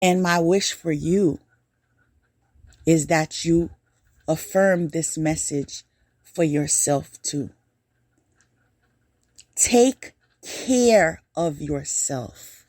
And my wish for you is that you affirm this message for yourself too. Take care of yourself.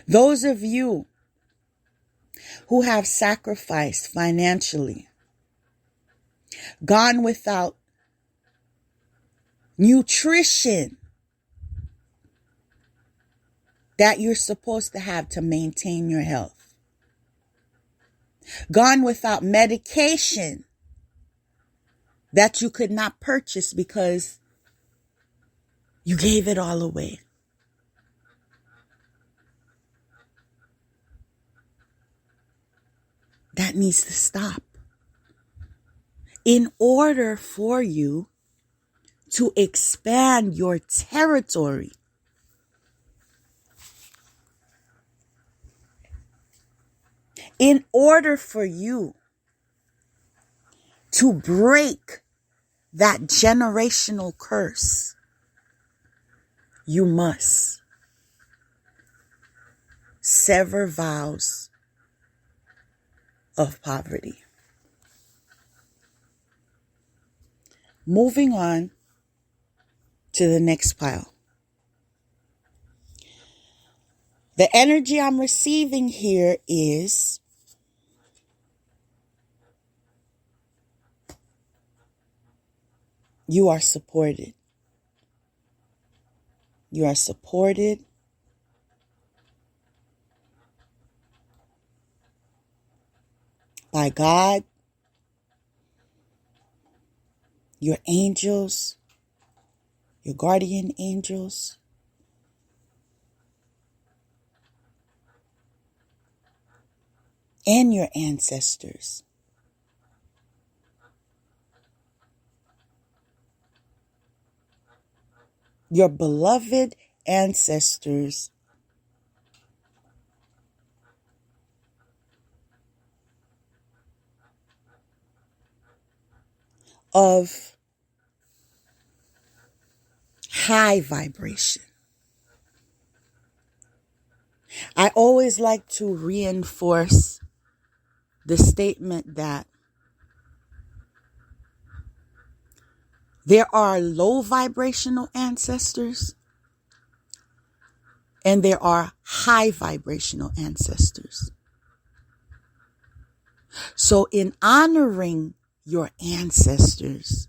Those of you who have sacrificed financially, gone without nutrition that you're supposed to have to maintain your health, gone without medication that you could not purchase because you gave it all away. That needs to stop. In order for you to expand your territory, in order for you to break that generational curse, you must sever vows of poverty. Moving on to the next pile. The energy I'm receiving here is you are supported. You are supported. By God, your angels, your guardian angels, and your ancestors. Your beloved ancestors of high vibration. I always like to reinforce the statement that there are low vibrational ancestors and there are high vibrational ancestors. So in honoring your ancestors,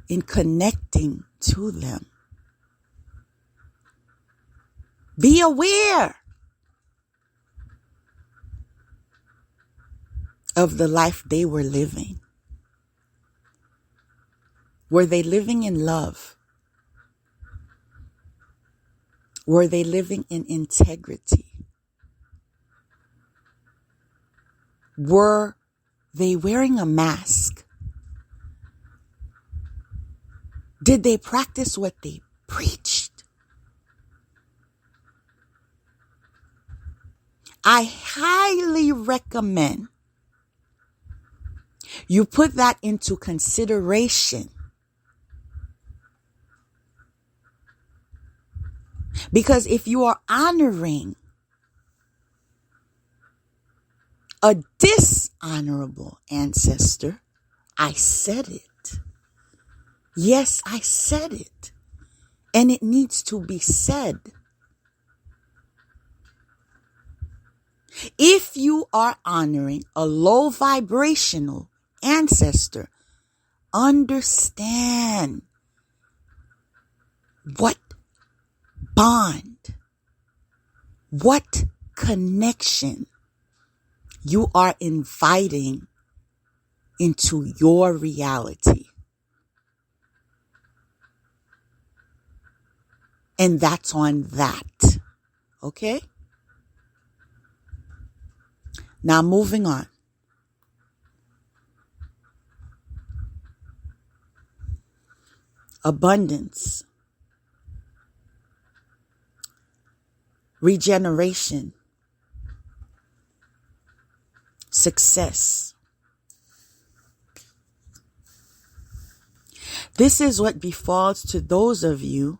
in connecting to them, be aware of the life they were living. Were they living in love? Were they living in integrity? Were they wearing a mask? Did they practice what they preached? I highly recommend you put that into consideration. Because if you are honoring a dishonorable ancestor, I said it. Yes, I said it. And it needs to be said. If you are honoring a low vibrational ancestor, understand what bond, what connection you are inviting into your reality. And that's on that. Okay? Now moving on. Abundance. Regeneration. Success. This is what befalls to those of you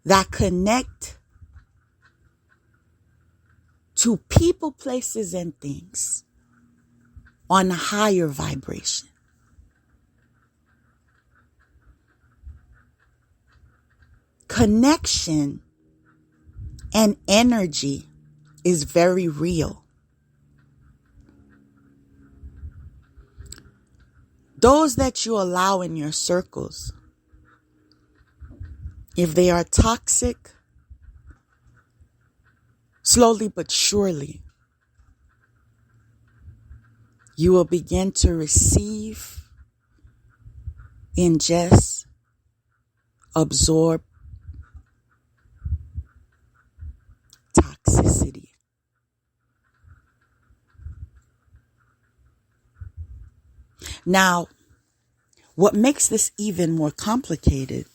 that connect to people, places, and things on a higher vibration. Connection and energy is very real. Those that you allow in your circles, if they are toxic, slowly but surely, you will begin to receive, ingest, absorb toxicity. Now, what makes this even more complicated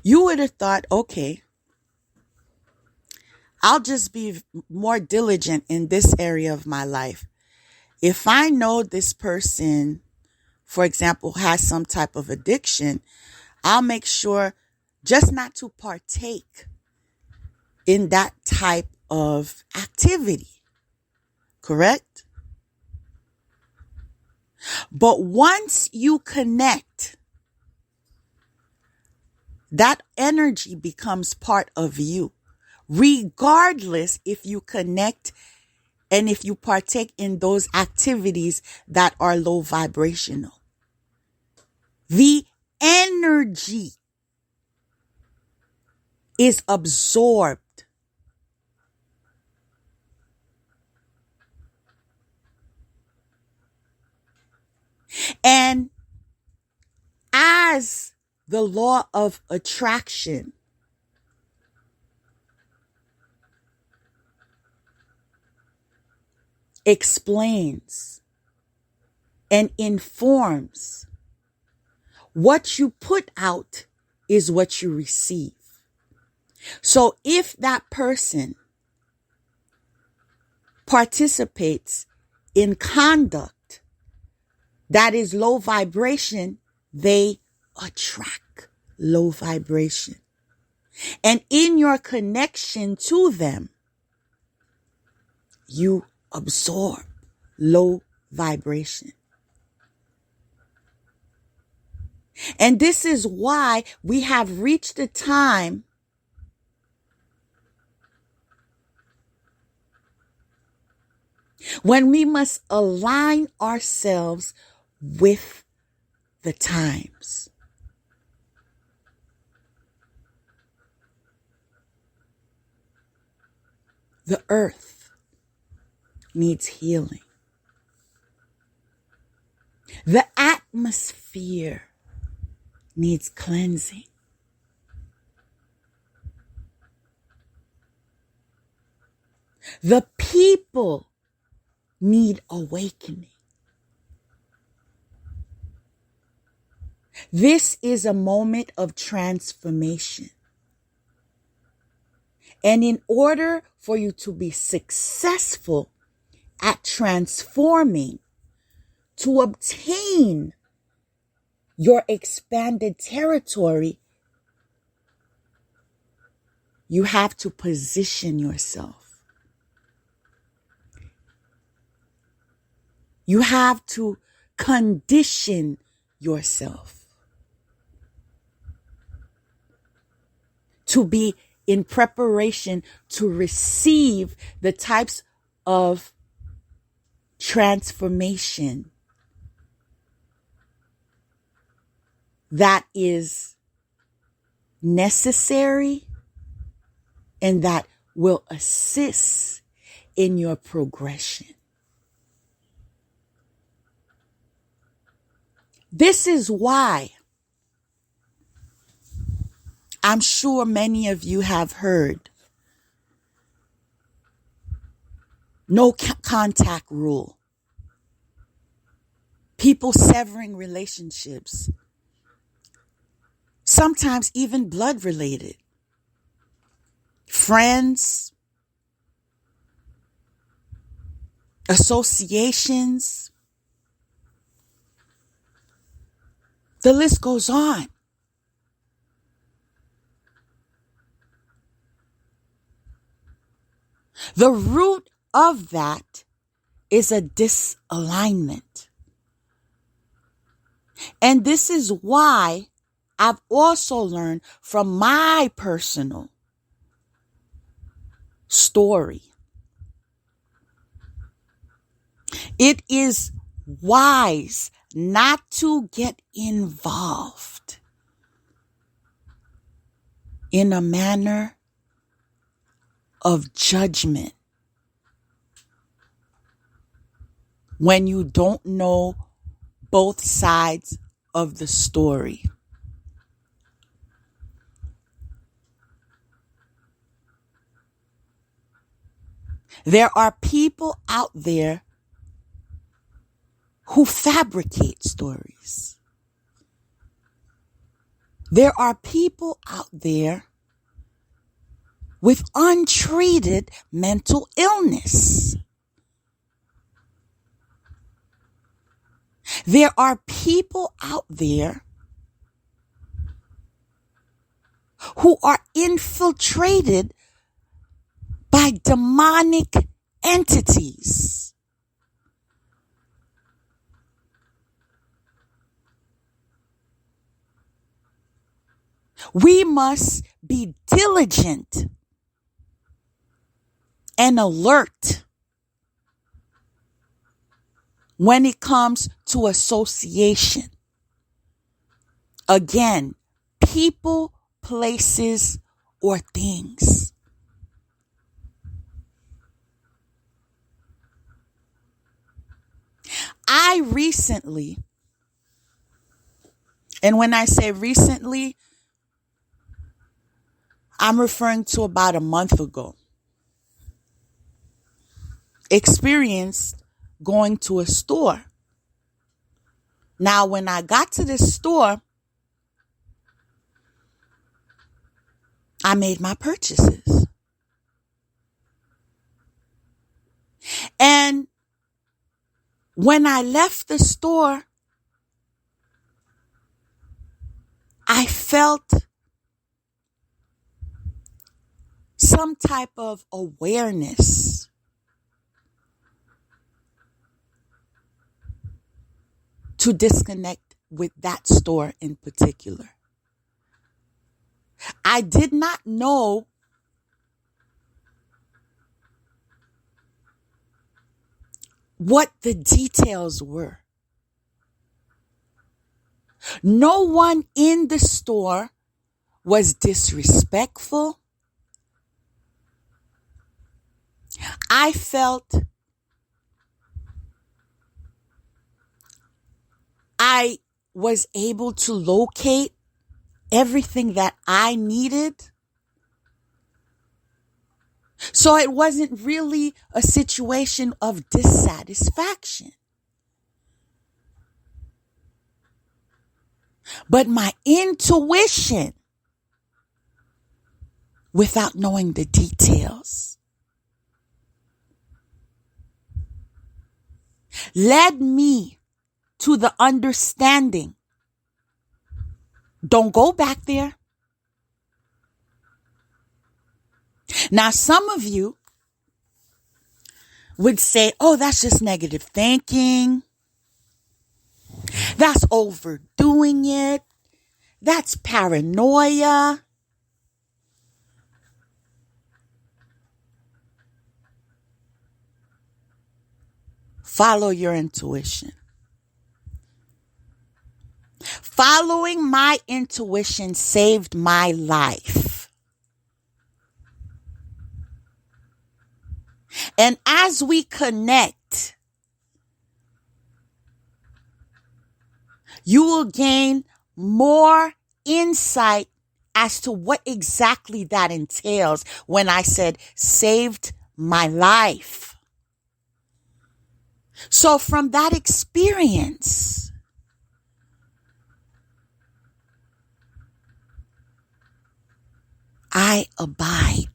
you would have thought, okay, I'll just be more diligent in this area of my life. If I know this person, for example, has some type of addiction, I'll make sure just not to partake in that type of activity. Correct? But once you connect, that energy becomes part of you, regardless if you connect and if you partake in those activities that are low vibrational. The energy is absorbed. And as the law of attraction explains and informs, what you put out is what you receive. So if that person participates in conduct that is low vibration, they attract low vibration. And in your connection to them, you absorb low vibration. And this is why we have reached a time when we must align ourselves with the times. The earth needs healing. The atmosphere needs cleansing. The people need awakening. This is a moment of transformation. And in order for you to be successful at transforming, to obtain your expanded territory, you have to position yourself. You have to condition yourself to be in preparation to receive the types of transformation that is necessary and that will assist in your progression. This is why I'm sure many of you have heard no contact rule. People severing relationships, sometimes even blood related. Friends, associations. The list goes on. The root of that is a disalignment. And this is why I've also learned from my personal story. It is wise not to get involved in a manner of judgment when you don't know both sides of the story. There are people out there who fabricate stories. There are people out there with untreated mental illness. There are people out there who are infiltrated by demonic entities. We must be diligent and alert when it comes to association. Again, people, places, or things. I recently, and when I say recently, I'm referring to about a month ago, experienced going to a store. Now, when I got to this store, I made my purchases. And when I left the store, I felt some type of awareness to disconnect with that store in particular. I did not know what the details were. No one in the store was disrespectful. I felt I was able to locate everything that I needed. So it wasn't really a situation of dissatisfaction. But my intuition, without knowing the details, led me to the understanding. Don't go back there. Now, some of you would say, oh, that's just negative thinking. That's overdoing it. That's paranoia. Follow your intuition. Following my intuition saved my life. And as we connect, you will gain more insight as to what exactly that entails when I said saved my life. So from that experience, I abide.